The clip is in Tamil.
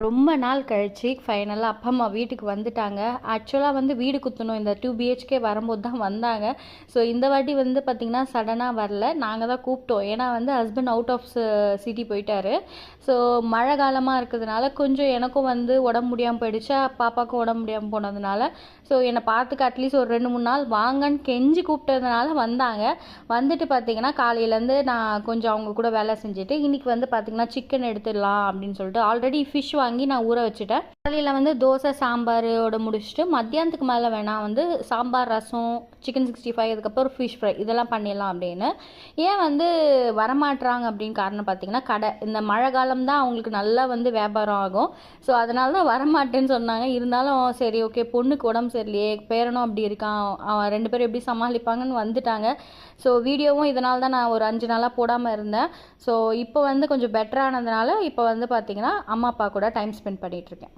ரொம்ப நாள் கழிச்சு ஃபைனலாக அப்பா அம்மா வீட்டுக்கு வந்துட்டாங்க. ஆக்சுவலாக வந்து வீடு குத்தணும் இந்த 2 பிஹெச்கே வரும்போது தான் வந்தாங்க. ஸோ இந்த வாட்டி வந்து பார்த்திங்கன்னா சடனாக வரல. நாங்கள் தான் கூப்பிட்டோம். ஏன்னா வந்து ஹஸ்பண்ட் அவுட் ஆஃப் சிட்டி போயிட்டாரு. ஸோ மழை காலமாக இருக்கிறதுனால கொஞ்சம் எனக்கும் வந்து உடம்பு முடியாமல் போயிடுச்சா, பாப்பாவுக்கும் உடம்பு முடியாமல் போனதுனால ஸோ என்னை பார்த்துக்க அட்லீஸ்ட் ஒரு 2-3 நாள் வாங்கன்னு கெஞ்சி கூப்பிட்டதுனால வந்தாங்க. வந்துட்டு பார்த்திங்கன்னா காலையிலேருந்து நான் கொஞ்சம் அவங்க கூட வேலை செஞ்சுட்டு இன்றைக்கி வந்து பார்த்திங்கன்னா சிக்கன் எடுத்துடலாம் அப்படின்னு சொல்லிட்டு ஆல்ரெடி ஃபிஷ் வாங்கி நான் ஊற வச்சுட்டேன். காலையில் வந்து தோசை சாம்பாரோட முடிச்சுட்டு மத்தியானத்துக்கு மேலே வேணால் வந்து சாம்பார், ரசம், சிக்கன் 65 அதுக்கப்புறம் ஃபிஷ் ஃப்ரை இதெல்லாம் பண்ணிடலாம் அப்படின்னு. ஏன் வந்து வரமாட்டுறாங்க அப்படின்னு காரணம் பார்த்திங்கன்னா கடை இந்த மழை காலம் தான் அவங்களுக்கு நல்லா வந்து வியாபாரம் ஆகும். ஸோ அதனால தான் வரமாட்டேன்னு சொன்னாங்க. இருந்தாலும் சரி ஓகே, பொண்ணுக்கு உடம்பு சரியில்லையே, பேரனும் அப்படி இருக்கான், அவன் 2 பேரும் எப்படி சமாளிப்பாங்கன்னு வந்துட்டாங்க. ஸோ வீடியோவும் இதனால தான் நான் ஒரு 5 நாளாக போடாமல் இருந்தேன். ஸோ இப்போ வந்து கொஞ்சம் பெட்டரானதுனால இப்போ வந்து பார்த்திங்கன்னா அம்மா அப்பா கூட டைம் ஸ்பெண்ட் பண்ணிகிட்ருக்கேன்.